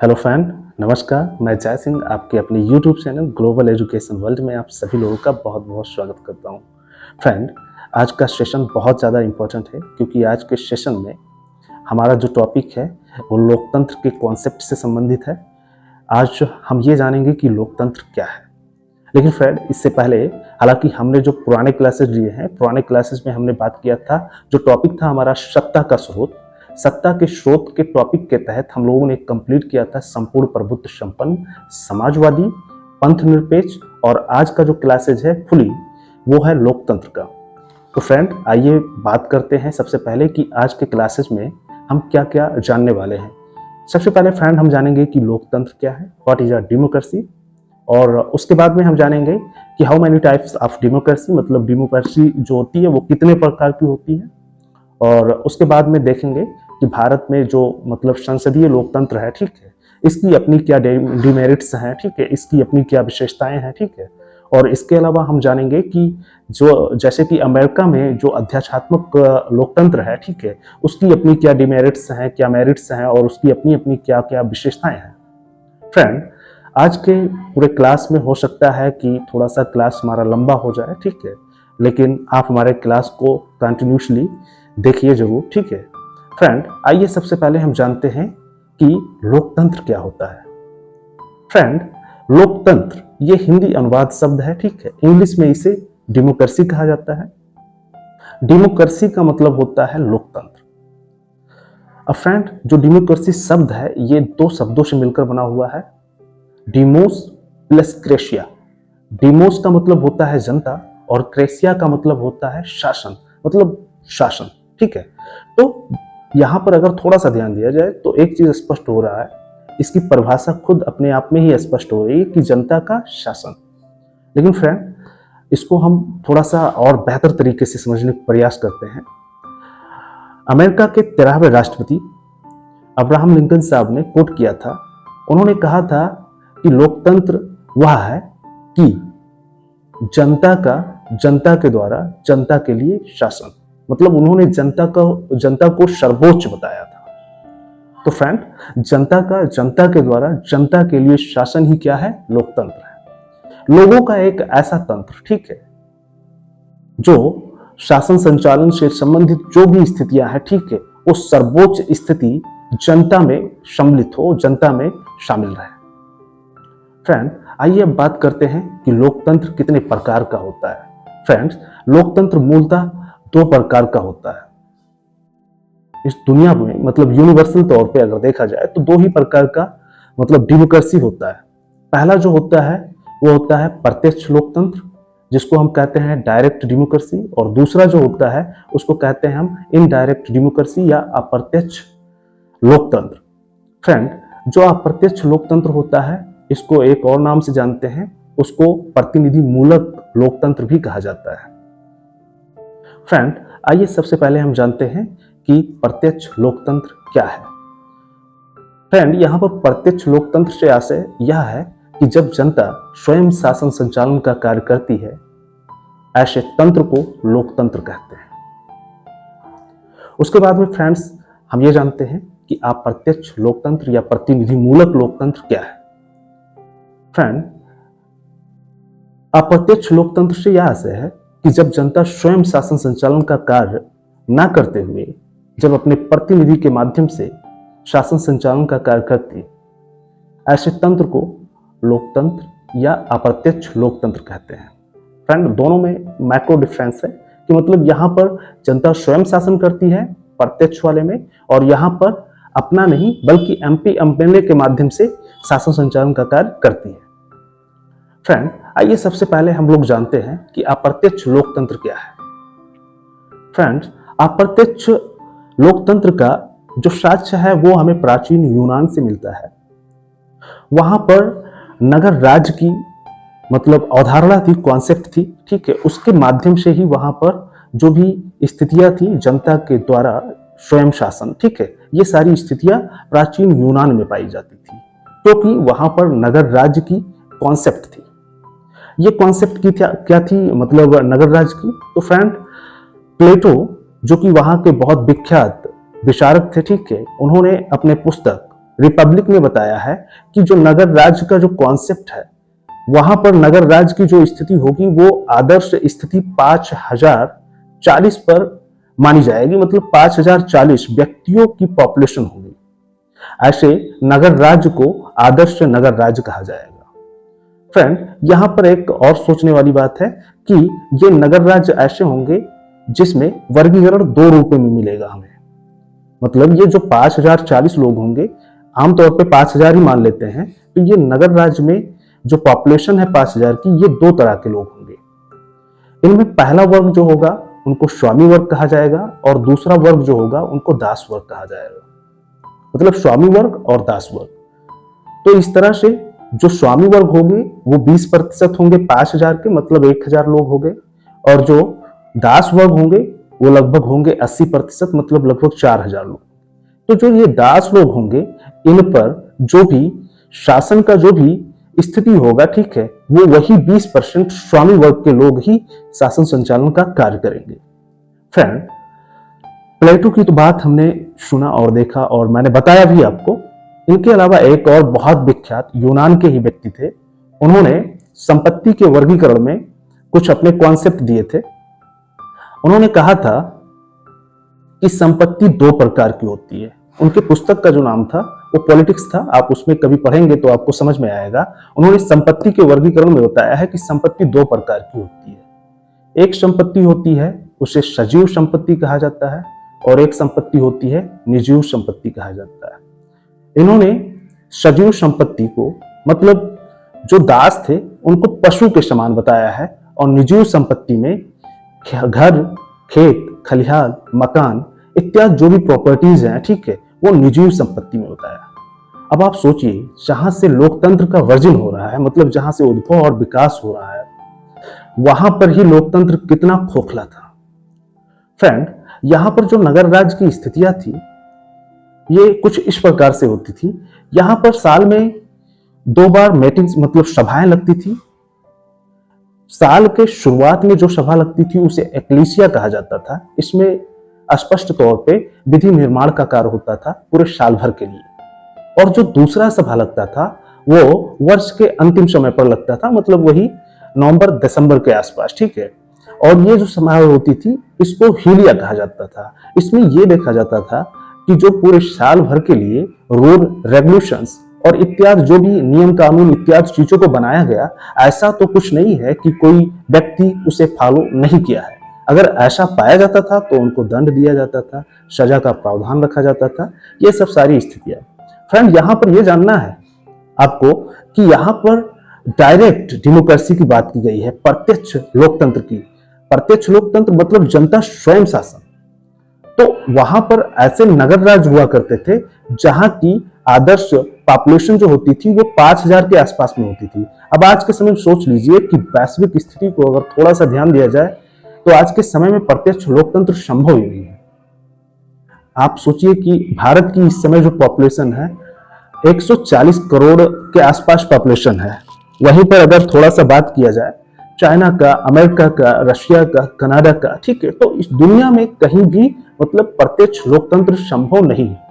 Hello friend, नमस्कार। मैं जय सिंह आपके अपने YouTube channel global education world में आप सभी लोगों का बहुत बहुत स्वागत करता हूं। फ्रेंड, आज का सेशन बहुत ज़्यादा इम्पोर्टेंट है क्योंकि आज के सेशन में हमारा जो टॉपिक है वो लोकतंत्र के कॉन्सेप्ट से संबंधित है। आज हम ये जानेंगे कि लोकतंत्र क्या है। लेकिन फ्रेंड, इससे पहले हालांकि हमने जो पुराने क्लासेस लिए हैं, पुराने क्लासेस में हमने बात किया था, जो टॉपिक था हमारा सत्ता का स्रोत। सत्ता के स्रोत के टॉपिक के तहत हम लोगों ने कंप्लीट किया था संपूर्ण प्रभुत्व संपन्न, समाजवादी, पंथ निरपेक्ष, और आज का जो क्लासेज है फुली वो है लोकतंत्र का। तो फ्रेंड, आइए बात करते हैं सबसे पहले कि आज के क्लासेज में हम क्या क्या जानने वाले हैं। सबसे पहले फ्रेंड हम जानेंगे कि लोकतंत्र क्या है, व्हाट इज अ डेमोक्रेसी, और उसके बाद में हम जानेंगे कि how many types of democracy, मतलब डेमोक्रेसी जो होती है वो कितने प्रकार की होती है। और उसके बाद में देखेंगे कि भारत में जो मतलब संसदीय लोकतंत्र है, ठीक है, इसकी अपनी क्या डिमेरिट्स हैं, ठीक है, इसकी अपनी क्या विशेषताएं हैं, ठीक है। और इसके अलावा हम जानेंगे कि जो जैसे कि अमेरिका में जो अध्यक्षात्मक लोकतंत्र है, ठीक है, उसकी अपनी क्या डिमेरिट्स हैं, क्या मेरिट्स हैं, और उसकी अपनी अपनी क्या क्या विशेषताएं हैं। फ्रेंड, आज के पूरे क्लास में हो सकता है कि थोड़ा सा क्लास हमारा लंबा हो जाए, ठीक है, लेकिन आप हमारे क्लास को कंटिन्यूसली देखिए जरूर, ठीक है। फ्रेंड, आइए सबसे पहले हम जानते हैं कि लोकतंत्र क्या होता है। फ्रेंड, लोकतंत्र ये हिंदी अनुवाद शब्द है, ठीक है। इंग्लिश में इसे डेमोक्रेसी कहा जाता है। डेमोक्रेसी का मतलब होता है लोकतंत्र। अब फ्रेंड, जो डेमोक्रेसी शब्द है ये दो शब्दों से मिलकर बना हुआ है, डिमोस प्लस क्रेशिया। डिमोस का मतलब होता है जनता और क्रेशिया का मतलब होता है शासन, मतलब शासन, ठीक है। तो यहां पर अगर थोड़ा सा ध्यान दिया जाए तो एक चीज स्पष्ट हो रहा है, इसकी परिभाषा खुद अपने आप में ही स्पष्ट हो रही है कि जनता का शासन। लेकिन फ्रेंड, इसको हम थोड़ा सा और बेहतर तरीके से समझने का प्रयास करते हैं। अमेरिका के 13वें राष्ट्रपति अब्राहम लिंकन साहब ने कोट किया था, उन्होंने कहा था कि लोकतंत्र वह है कि जनता के द्वारा जनता के लिए शासन, मतलब उन्होंने जनता को सर्वोच्च बताया था। तो फ्रेंड, जनता के द्वारा जनता के लिए शासन ही क्या है, लोकतंत्र है। लोगों का एक ऐसा तंत्र, ठीक है, जो शासन संचालन से संबंधित जो भी स्थितियां हैं, ठीक है, वो सर्वोच्च स्थिति जनता में सम्मिलित हो, जनता में शामिल रहे। फ्रेंड, आइए अब बात करते हैं कि लोकतंत्र कितने प्रकार का होता है। फ्रेंड्स, लोकतंत्र मूलतः दो प्रकार का होता है। इस दुनिया में मतलब यूनिवर्सल तौर पे अगर देखा जाए तो दो ही प्रकार का मतलब डेमोक्रेसी होता है। पहला जो होता है वो होता है प्रत्यक्ष लोकतंत्र, जिसको हम कहते हैं डायरेक्ट डेमोक्रेसी, और दूसरा जो होता है उसको कहते हैं हम इनडायरेक्ट डेमोक्रेसी या अप्रत्यक्ष लोकतंत्र। फ्रेंड, जो अप्रत्यक्ष लोकतंत्र होता है इसको एक और नाम से जानते हैं, उसको प्रतिनिधि मूलक लोकतंत्र भी कहा जाता है। फ्रेंड, आइए सबसे पहले हम जानते हैं कि प्रत्यक्ष लोकतंत्र क्या है। फ्रेंड, यहां पर प्रत्यक्ष लोकतंत्र से आशय यह है कि जब जनता स्वयं शासन संचालन का कार्य करती है, ऐसे तंत्र को लोकतंत्र कहते हैं। उसके बाद में फ्रेंड्स हम ये जानते हैं कि अप्रत्यक्ष लोकतंत्र या प्रतिनिधि मूलक लोकतंत्र क्या है। फ्रेंड, अप्रत्यक्ष लोकतंत्र से यह आशय है कि जब जनता स्वयं शासन संचालन का कार्य न करते हुए जब अपने प्रतिनिधि के माध्यम से शासन संचालन का कार्य करती है, ऐसे तंत्र को लोकतंत्र या अप्रत्यक्ष लोकतंत्र कहते हैं। फ्रेंड, दोनों में मैक्रो डिफरेंस है कि मतलब यहां पर जनता स्वयं शासन करती है प्रत्यक्ष वाले में, और यहां पर अपना नहीं बल्कि एमपी एमएलए के माध्यम से शासन संचालन का कार्य करती है। फ्रेंड, आइए सबसे पहले हम लोग जानते हैं कि अप्रत्यक्ष लोकतंत्र क्या है। फ्रेंड्स, अप्रत्यक्ष लोकतंत्र का जो साक्ष्य है वो हमें प्राचीन यूनान से मिलता है। वहां पर नगर राज्य की मतलब अवधारणा थी, कॉन्सेप्ट थी, ठीक है, उसके माध्यम से ही वहां पर जो भी स्थितियां थी जनता के द्वारा स्वयं शासन, ठीक है, ये सारी स्थितियां प्राचीन यूनान में पाई जाती थी, क्योंकि वहां पर नगर राज्य की कॉन्सेप्ट थी। ये कॉन्सेप्ट की क्या थी, मतलब नगर राज्य की। तो फ्रेंड, प्लेटो जो कि वहां के बहुत विख्यात विचारक थे, ठीक है, उन्होंने अपने पुस्तक रिपब्लिक ने बताया है कि जो नगर राज्य का जो कॉन्सेप्ट है, वहां पर नगर राज्य की जो स्थिति होगी वो आदर्श स्थिति 5040 पर मानी जाएगी, मतलब 5040 व्यक्तियों की पॉपुलेशन होगी। ऐसे नगर राज्य को आदर्श नगर राज्य कहा जाएगा। फ्रेंड, यहां पर एक और सोचने वाली बात है कि ये नगर राज्य ऐसे होंगे जिसमें वर्गीकरण दो रूपों में मिलेगा हमें। मतलब ये जो 5040 लोग होंगे, आमतौर पे 5000 ही मान लेते हैं, तो ये नगर राज्य में जो पॉपुलेशन है 5000 की, ये दो तरह के लोग होंगे। इनमें पहला वर्ग जो होगा उनको स्वामी वर्ग कहा जाएगा, और दूसरा वर्ग जो होगा उनको दास वर्ग कहा जाएगा। मतलब स्वामी वर्ग और दास वर्ग। तो इस तरह से जो स्वामी वर्ग होंगे वो 20% होंगे 5000 के, मतलब 1000 लोग होंगे, और जो दास वर्ग होंगे वो लगभग होंगे 80%, मतलब लगभग 4000 लोग। तो जो ये दास लोग होंगे, इन पर जो भी शासन का जो भी स्थिति होगा, ठीक है, वो वही 20% स्वामी वर्ग के लोग ही शासन संचालन का कार्य करेंगे। फ्रेंड, प्लेटो की तो बात हमने सुना और देखा, और मैंने बताया भी आपको। इनके अलावा एक और बहुत विख्यात यूनान के ही व्यक्ति थे। उन्होंने संपत्ति के वर्गीकरण में कुछ अपने कॉन्सेप्ट दिए थे। उन्होंने कहा था कि संपत्ति दो प्रकार की होती है। उनके पुस्तक का जो नाम था वो पॉलिटिक्स था, आप उसमें कभी पढ़ेंगे तो आपको समझ में आएगा। उन्होंने संपत्ति के वर्गीकरण में बताया है कि संपत्ति दो प्रकार की होती है। एक संपत्ति होती है उसे सजीव संपत्ति कहा जाता है, और एक संपत्ति होती है निर्जीव संपत्ति कहा जाता है। इन्होंने सजीव संपत्ति को, मतलब जो दास थे उनको पशु के समान बताया है, और निर्जीव संपत्ति में घर, खेत, खलिहान, मकान इत्यादि जो भी प्रॉपर्टीज हैं, ठीक है, वो निर्जीव संपत्ति में बताया। अब आप सोचिए, जहां से लोकतंत्र का वर्जन हो रहा है, मतलब जहां से उद्भव और विकास हो रहा है, वहां पर ही लोकतंत्र कितना खोखला था। फ्रेंड, यहां पर जो नगर राज्य की स्थितियां थी ये कुछ इस प्रकार से होती थी। यहां पर साल में 2 बार मीटिंग्स, मतलब सभाएं लगती थी। साल के शुरुआत में जो सभा लगती थी उसे एक्लीसिया कहा जाता था। इसमें स्पष्ट तौर पे विधि निर्माण का कार्य होता था पूरे साल भर के लिए। और जो दूसरा सभा लगता था वो वर्ष के अंतिम समय पर लगता था, मतलब वही नवंबर-दिसंबर के आसपास, ठीक है। और ये जो समारोह होती थी इसको हीलिया कहा जाता था। इसमें ये देखा जाता था कि जो पूरे साल भर के लिए रूल, रेगुलेशंस और इत्यादि जो भी नियम कानून इत्यादि चीजों को बनाया गया, ऐसा तो कुछ नहीं है कि कोई व्यक्ति उसे फॉलो नहीं किया है। अगर ऐसा पाया जाता था तो उनको दंड दिया जाता था, सजा का प्रावधान रखा जाता था। ये सब सारी स्थितियां। फ्रेंड, यहाँ पर यह जानना है आपको कि यहाँ पर डायरेक्ट डेमोक्रेसी की बात की गई है, प्रत्यक्ष लोकतंत्र की। प्रत्यक्ष लोकतंत्र मतलब जनता स्वयं शासन। तो वहां पर ऐसे नगर राज्य हुआ करते थे जहां की आदर्श पॉपुलेशन जो होती थी वो 5000 के आसपास में होती थी। अब आज के समय में सोच लीजिए कि वैश्विक स्थिति को अगर थोड़ा सा ध्यान दिया जाए तो आज के समय में प्रत्यक्ष लोकतंत्र संभव ही नहीं है। आप सोचिए कि भारत की इस समय जो पॉपुलेशन है 140 करोड़ के आसपास पॉपुलेशन है। वहीं पर अगर थोड़ा सा बात किया जाए चाइना का, अमेरिका का, रशिया का, कनाडा का, ठीक है, तो इस दुनिया में कहीं भी मतलब प्रत्यक्ष लोकतंत्र संभव नहीं है।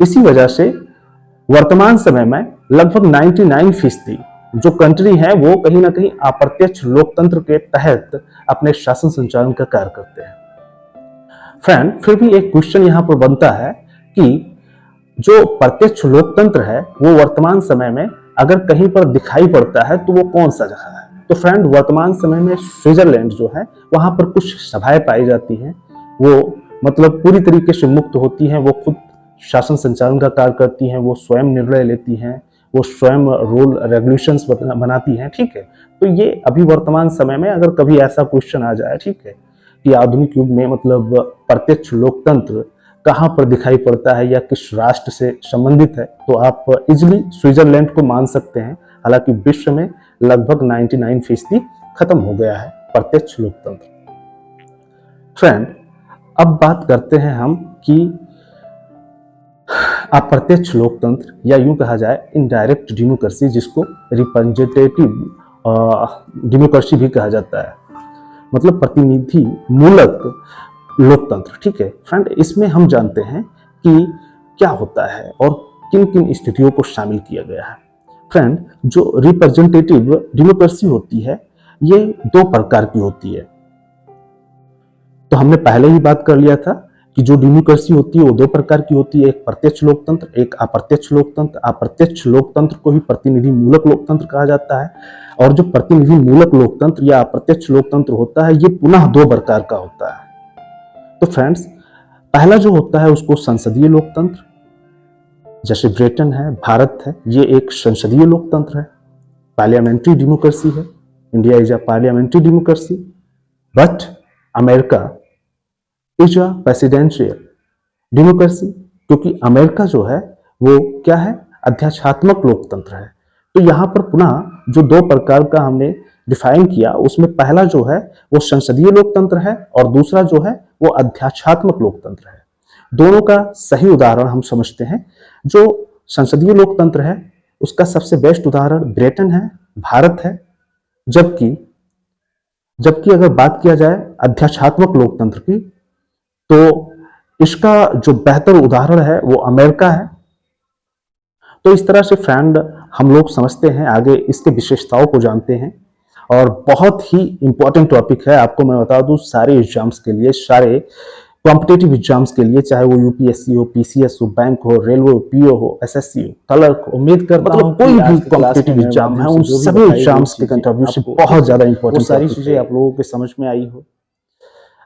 इसी वजह से वर्तमान समय में लगभग 99% जो कंट्री है वो कहीं ना कहीं अप्रत्यक्ष लोकतंत्र के तहत अपने शासन संचालन का कार्य करते हैं। फ्रेंड, फिर भी एक क्वेश्चन यहाँ पर बनता है कि जो प्रत्यक्ष लोकतंत्र है वो वर्तमान समय में अगर कहीं पर दिखाई पड़ता है तो वो कौन सा जगह है? तो फ्रेंड, वर्तमान समय में स्विट्जरलैंड जो है वहां पर कुछ सभाएं पाई जाती हैं। वो मतलब पूरी तरीके से मुक्त होती हैं, वो खुद शासन संचालन का कार्य करती हैं, वो स्वयं निर्णय लेती हैं, वो स्वयं रूल रेगुलेशंस बनाती हैं, ठीक है। तो ये अभी वर्तमान समय में अगर कभी ऐसा क्वेश्चन आ जाए, ठीक है, कि आधुनिक युग में मतलब प्रत्यक्ष लोकतंत्र कहाँ पर दिखाई पड़ता है या किस राष्ट्र से संबंधित है, तो आप इजिली स्विट्जरलैंड को मान सकते हैं। हालांकि विश्व में लगभग 99% खत्म हो गया है प्रत्यक्ष लोकतंत्र। फ्रेंड, अब बात करते हैं हम कि अप्रत्यक्ष लोकतंत्र या यूं कहा जाए इनडायरेक्ट डेमोक्रेसी, जिसको रिप्रेजेंटेटिव डेमोक्रेसी भी कहा जाता है, मतलब प्रतिनिधि मूलक लोकतंत्र, ठीक है। फ्रेंड, इसमें हम जानते हैं कि क्या होता है और किन किन स्थितियों को शामिल किया गया है। फ्रेंड, जो रिप्रेजेंटेटिव डेमोक्रेसी होती है ये दो प्रकार की होती है। तो हमने पहले ही बात कर लिया था कि जो डेमोक्रेसी होती है वो दो प्रकार की होती है, एक प्रत्यक्ष लोकतंत्र, एक अप्रत्यक्ष लोकतंत्र। अप्रत्यक्ष लोकतंत्र को ही प्रतिनिधि मूलक लोकतंत्र कहा जाता है, और जो प्रतिनिधि मूलक लोकतंत्र या अप्रत्यक्ष लोकतंत्र होता है ये पुनः दो प्रकार का होता है। तो फ्रेंड्स, पहला जो होता है उसको संसदीय लोकतंत्र, जैसे ब्रिटेन है, भारत है, ये एक संसदीय लोकतंत्र है, पार्लियामेंट्री डेमोक्रेसी है। India is a parliamentary democracy, but America is a presidential democracy, क्योंकि अमेरिका जो है वो क्या है, अध्यक्षात्मक लोकतंत्र है। तो यहाँ पर पुनः जो दो प्रकार का हमने डिफाइन किया उसमें पहला जो है वो संसदीय लोकतंत्र है और दूसरा जो है वो अध्यक्षात्मक लोकतंत्र है। दोनों का सही उदाहरण हम समझते हैं। जो संसदीय लोकतंत्र है उसका सबसे बेस्ट उदाहरण ब्रिटेन है, भारत है, जबकि जबकि अगर बात किया जाए अध्यक्षात्मक लोकतंत्र की तो इसका जो बेहतर उदाहरण है वो अमेरिका है। तो इस तरह से फ्रेंड हम लोग समझते हैं, आगे इसके विशेषताओं को जानते हैं, और बहुत ही इंपॉर्टेंट टॉपिक है। आपको मैं बता दूं, सारे एग्जाम्स के लिए, सारे कॉम्पिटेटिव एग्जाम्स के लिए, चाहे वो यूपीएससी हो, पीसीएस हो, बैंक हो, रेलवे हो, पीओ हो, एसएससी हो, क्लर्क हो, उम्मीद करता हूं कोई भी कॉम्पिटेटिव एग्जाम है उन सभी एग्जाम्स के कंट्रीब्यूशन बहुत ज्यादा इंपॉर्टेंट, सारी चीजें आप लोगों के समझ में आई हो।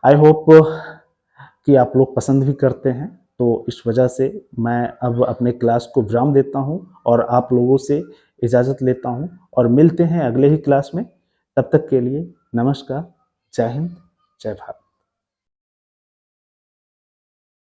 आई होप कि आप लोग पसंद भी करते हैं। तो इस वजह से मैं अब अपने क्लास को विराम देता हूं और आप लोगों से इजाज़त लेता हूं, और मिलते हैं अगले ही क्लास में। तब तक के लिए नमस्कार, जय हिंद, जय भारत।